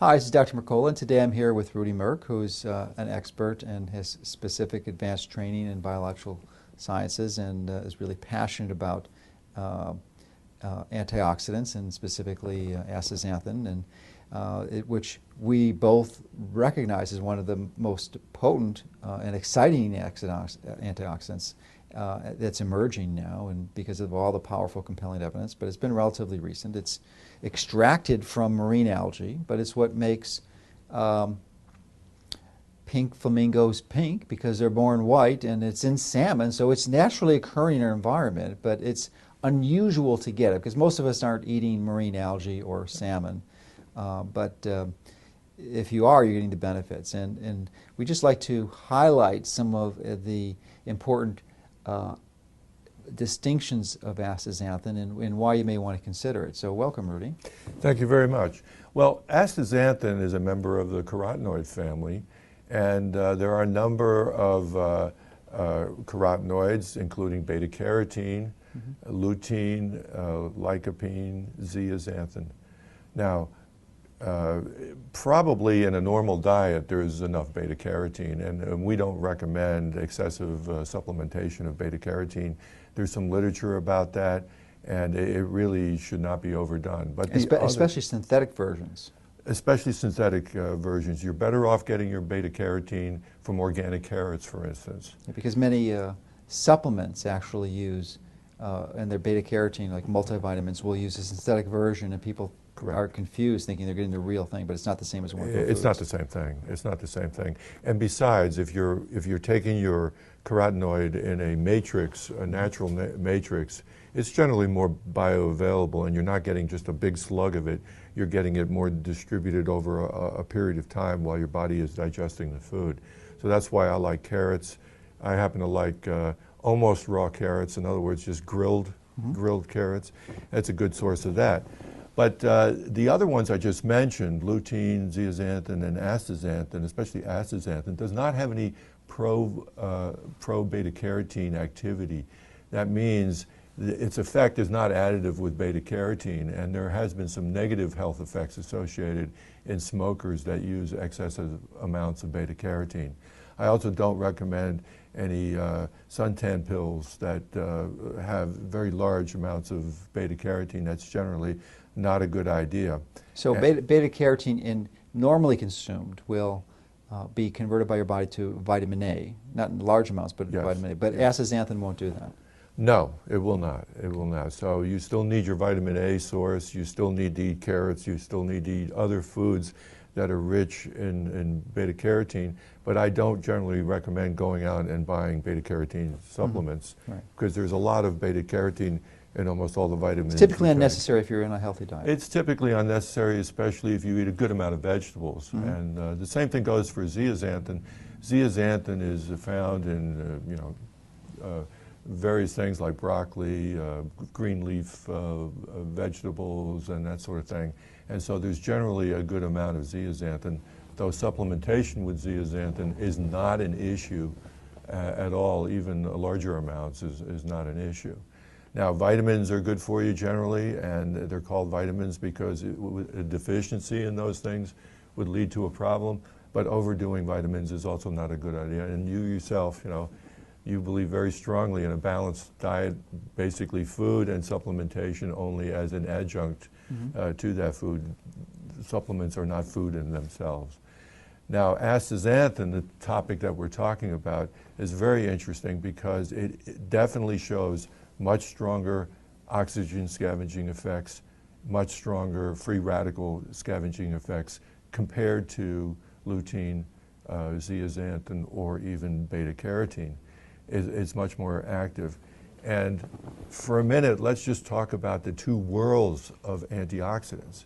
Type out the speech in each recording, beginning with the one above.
Hi, this is Dr. Mercola, and today I'm here with Rudi Moerck, who's an expert and has specific advanced training in biological sciences and is really passionate about antioxidants and specifically astaxanthin, and which we both recognize as one of the most potent and exciting antioxidants that's emerging now, and because of all the powerful, compelling evidence. But it's been relatively recent. It's extracted from marine algae, but it's what makes pink flamingos pink, because they're born white, and it's in salmon, so it's naturally occurring in our environment, but it's unusual to get it because most of us aren't eating marine algae or salmon. But if you are, you're getting the benefits. And we just like to highlight some of the important distinctions of astaxanthin and why you may want to consider it. So welcome, Rudi. Thank you very much. Well, astaxanthin is a member of the carotenoid family, and there are a number of carotenoids, including beta-carotene, lutein, lycopene, zeaxanthin. Now, probably in a normal diet there's enough beta-carotene, and we don't recommend excessive supplementation of beta-carotene. There's some literature about that, and it really should not be overdone. But especially synthetic versions. Especially synthetic versions. You're better off getting your beta-carotene from organic carrots, for instance. Yeah, because many supplements actually use, and their beta-carotene, like multivitamins, will use a synthetic version, and people are confused thinking they're getting the real thing, but it's not the same as one. It's not the same thing. It's not the same thing. And besides, if you're taking your carotenoid in a matrix, a natural matrix, it's generally more bioavailable, and you're not getting just a big slug of it. You're getting it more distributed over a period of time while your body is digesting the food. So that's why I like carrots. I happen to like almost raw carrots, in other words, just grilled carrots. That's a good source of that. But the other ones I just mentioned, lutein, zeaxanthin, and astaxanthin, especially astaxanthin, does not have any pro-beta-carotene activity. That means its effect is not additive with beta-carotene, and there has been some negative health effects associated in smokers that use excessive amounts of beta-carotene. I also don't recommend any suntan pills that have very large amounts of beta-carotene. That's generally not a good idea. So beta-carotene normally consumed will be converted by your body to vitamin A, not in large amounts, but yes. vitamin A. But astaxanthin won't do that. No, it will not. It will not. So you still need your vitamin A source. You still need to eat carrots. You still need to eat other foods that are rich in beta-carotene. But I don't generally recommend going out and buying beta-carotene supplements, because there's a lot of beta-carotene in almost all the vitamins. It's typically unnecessary if you're in a healthy diet. It's typically unnecessary, especially if you eat a good amount of vegetables. And the same thing goes for zeaxanthin. Zeaxanthin is found in various things like broccoli, green leaf vegetables, and that sort of thing. And so there's generally a good amount of zeaxanthin, though supplementation with zeaxanthin is not an issue at all. Even larger amounts is not an issue. Now, vitamins are good for you generally, and they're called vitamins because a deficiency in those things would lead to a problem, but overdoing vitamins is also not a good idea. And you yourself, you believe very strongly in a balanced diet, basically food and supplementation only as an adjunct to that food. Supplements are not food in themselves. Now, astaxanthin, the topic that we're talking about, is very interesting because it definitely shows much stronger oxygen scavenging effects, much stronger free radical scavenging effects compared to lutein, zeaxanthin, or even beta-carotene. It's much more active. And for a minute, let's just talk about the two worlds of antioxidants.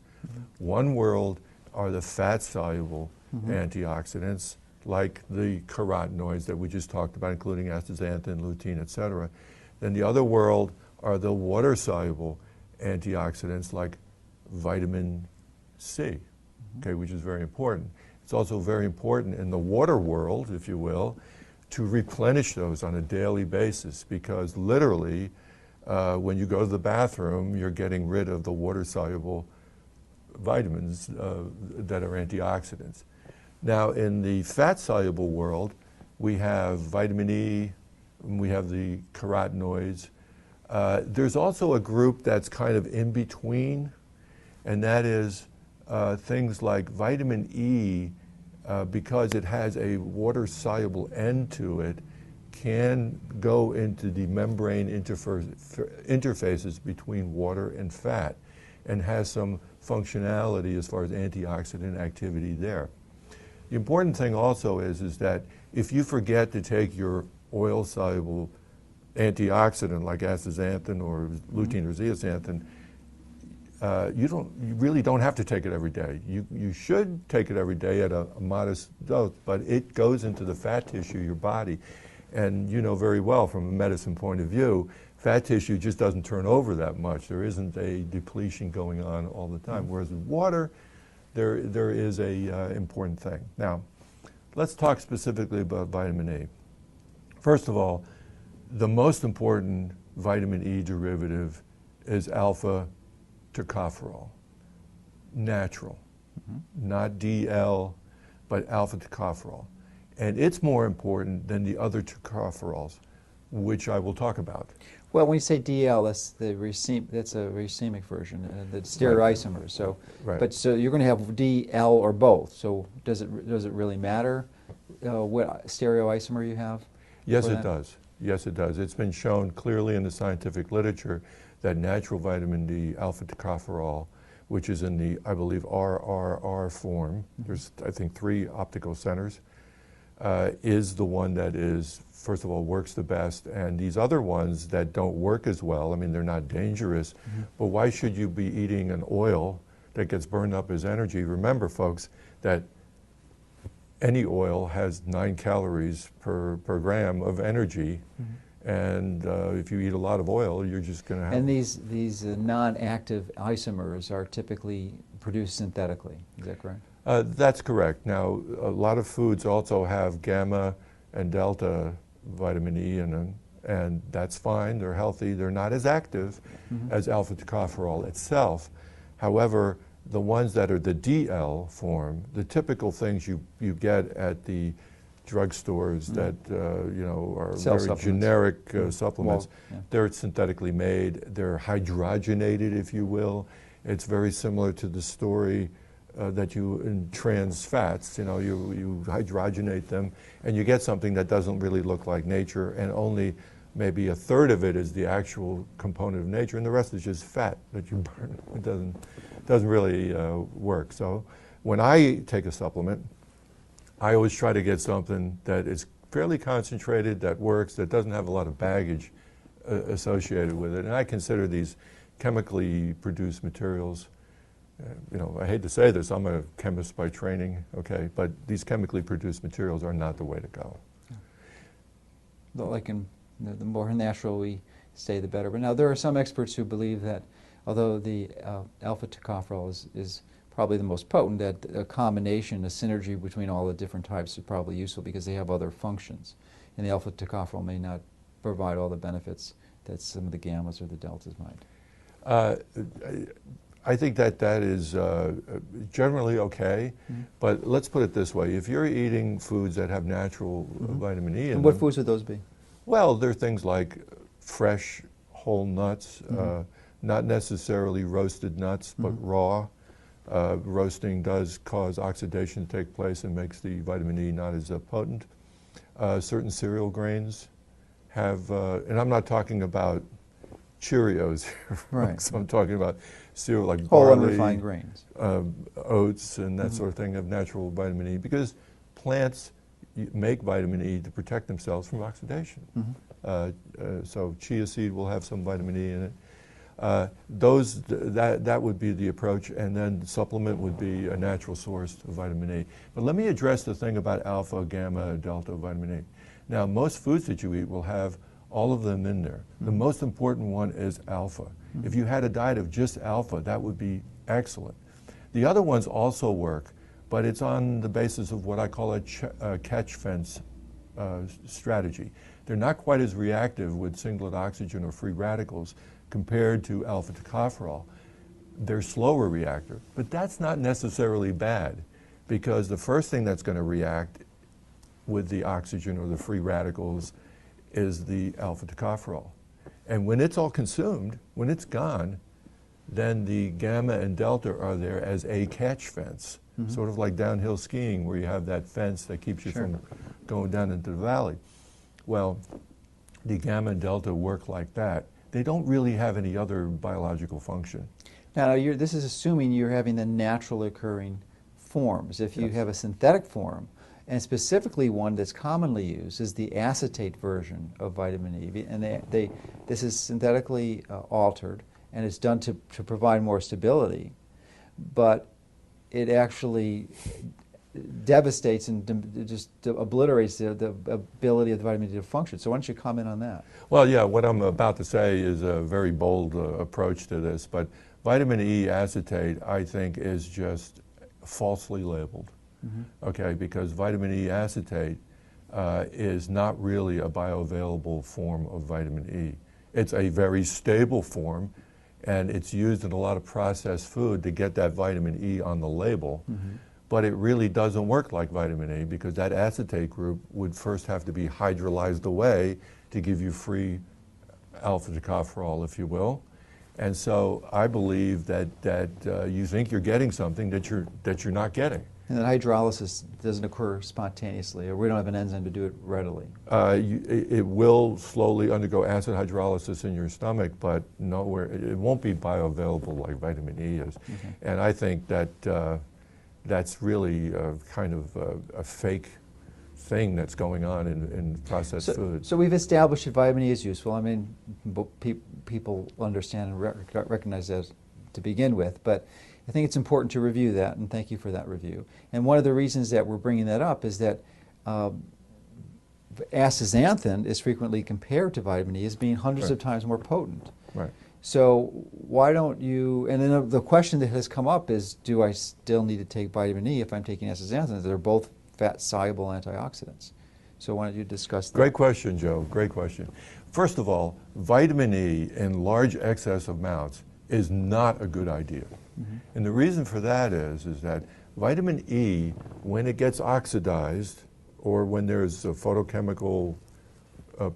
One world are the fat-soluble antioxidants, like the carotenoids that we just talked about, including astaxanthin, lutein, et cetera. Then the other world are the water-soluble antioxidants like vitamin C, which is very important. It's also very important in the water world, if you will, to replenish those on a daily basis, because literally when you go to the bathroom, you're getting rid of the water-soluble vitamins that are antioxidants. Now, in the fat-soluble world, we have vitamin E, and we have the carotenoids. There's also a group that's kind of in between, and that is things like vitamin E, because it has a water-soluble end to it, can go into the membrane interfaces between water and fat and has some functionality as far as antioxidant activity there. The important thing also is that if you forget to take your oil-soluble antioxidant like astaxanthin or lutein or zeaxanthin, you really don't have to take it every day. You should take it every day at a modest dose, but it goes into the fat tissue, your body. And you know very well from a medicine point of view, fat tissue just doesn't turn over that much. There isn't a depletion going on all the time. Whereas with water, there is a important thing. Now, let's talk specifically about vitamin E. First of all, the most important vitamin E derivative is alpha tocopherol, natural, not DL, but alpha tocopherol. And it's more important than the other tocopherols, which I will talk about. Well, when you say DL, that's the that's a racemic version, the stereoisomers. So, but so you're going to have DL or both. So does it really matter what stereoisomer you have? Yes, it does. Yes, it does. It's been shown clearly in the scientific literature that natural vitamin D, alpha tocopherol, which is in the, I believe, RRR form. There's, I think, 3 optical centers. Is the one that is, first of all, works the best, and these other ones that don't work as well, I mean, they're not dangerous, but why should you be eating an oil that gets burned up as energy? Remember, folks, that any oil has 9 calories per gram of energy, and if you eat a lot of oil, you're just going to have... And these non-active isomers are typically produced synthetically, is that correct? That's correct. Now, a lot of foods also have gamma and delta vitamin E in them, and that's fine. They're healthy. They're not as active as alpha tocopherol itself. However, the ones that are the DL form, the typical things you get at the drugstores that you know are very generic supplements, they're synthetically made. They're hydrogenated, if you will. It's very similar to the story that you, in trans fats, you know, you hydrogenate them and you get something that doesn't really look like nature, and only maybe 1/3 of it is the actual component of nature, and the rest is just fat that you burn. It doesn't really work. So when I take a supplement, I always try to get something that is fairly concentrated, that works, that doesn't have a lot of baggage associated with it. And I consider these chemically produced materials, you know, I hate to say this, I'm a chemist by training, okay, but these chemically produced materials are not the way to go. Like the more natural we stay, the better. But now there are some experts who believe that although the alpha tocopherol is probably the most potent, that a combination, a synergy between all the different types is probably useful because they have other functions. And the alpha tocopherol may not provide all the benefits that some of the gammas or the deltas might. I think that is generally okay, but let's put it this way. If you're eating foods that have natural vitamin E in and what them, foods would those be? well, they're things like fresh whole nuts, not necessarily roasted nuts, but raw. Roasting does cause oxidation to take place and makes the vitamin E not as potent. Certain cereal grains have, and I'm not talking about Cheerios here, right. So I'm talking about cereal like whole barley, unrefined grains, oats, and that sort of thing have natural vitamin E, because plants make vitamin E to protect themselves from oxidation. So chia seed will have some vitamin E in it. That would be the approach, and then supplement would be a natural source of vitamin E. But let me address the thing about alpha, gamma, delta vitamin E. Now, most foods that you eat will have all of them in there. The most important one is alpha. If you had a diet of just alpha, that would be excellent. The other ones also work, but it's on the basis of what I call a catch fence strategy. They're not quite as reactive with singlet oxygen or free radicals compared to alpha tocopherol. they're slower reactor. But that's not necessarily bad, because the first thing that's going to react with the oxygen or the free radicals is the alpha tocopherol. And when it's all consumed, when it's gone, then the gamma and delta are there as a catch fence, sort of like downhill skiing, where you have that fence that keeps you from going down into the valley. Well, the gamma and delta work like that. They don't really have any other biological function. Now, this is assuming you're having the naturally occurring forms. If you have a synthetic form, and specifically one that's commonly used is the acetate version of vitamin E, and this is synthetically altered, and it's done to provide more stability, but it actually devastates and just obliterates the ability of the vitamin D to function. So why don't you comment on that? Well, yeah, what I'm about to say is a very bold approach to this, but vitamin E acetate, I think, is just falsely labeled. Okay, because vitamin E acetate is not really a bioavailable form of vitamin E. It's a very stable form, and it's used in a lot of processed food to get that vitamin E on the label. But it really doesn't work like vitamin E, because that acetate group would first have to be hydrolyzed away to give you free alpha tocopherol, if you will. And so I believe that you think you're getting something that you're not getting. And that hydrolysis doesn't occur spontaneously, or we don't have an enzyme to do it readily. It will slowly undergo acid hydrolysis in your stomach, but nowhere, it won't be bioavailable like vitamin E is. And I think that that's really kind of a fake thing that's going on in processed food. So we've established that vitamin E is useful. I mean, people understand and recognize that to begin with, but I think it's important to review that, and thank you for that review. And one of the reasons that we're bringing that up is that astaxanthin is frequently compared to vitamin E as being hundreds of times more potent. Right. So why don't you, and then the question that has come up is, do I still need to take vitamin E if I'm taking astaxanthin? They're both fat-soluble antioxidants. So why don't you discuss that? Great question, Joe. Great question. First of all, vitamin E in large excess amounts is not a good idea. And the reason for that is that vitamin E, when it gets oxidized, or when there's a photochemical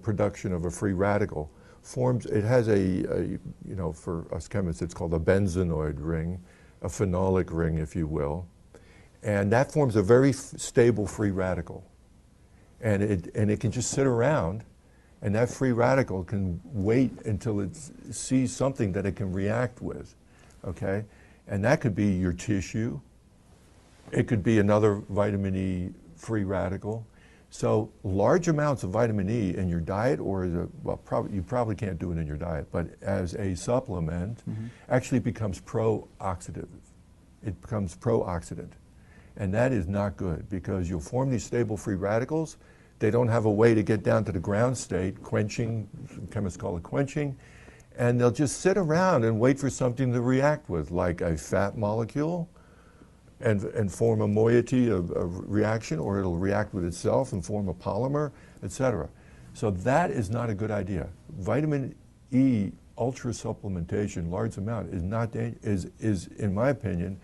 production of a free radical, forms, it has you know, for us chemists, it's called a benzenoid ring, a phenolic ring, if you will. And that forms a very stable free radical. And it can just sit around, and that free radical can wait until it sees something that it can react with, okay? And that could be your tissue. It could be another vitamin E free radical. So large amounts of vitamin E in your diet, or as you probably can't do it in your diet, but as a supplement, actually becomes pro-oxidative. It becomes pro-oxidant. And that is not good, because you'll form these stable free radicals. They don't have a way to get down to the ground state, quenching, chemists call it quenching, and they'll just sit around and wait for something to react with, like a fat molecule, and form a moiety of reaction, or it'll react with itself and form a polymer, etc. So that is not a good idea. Vitamin E ultra supplementation, large amount, is not is in my opinion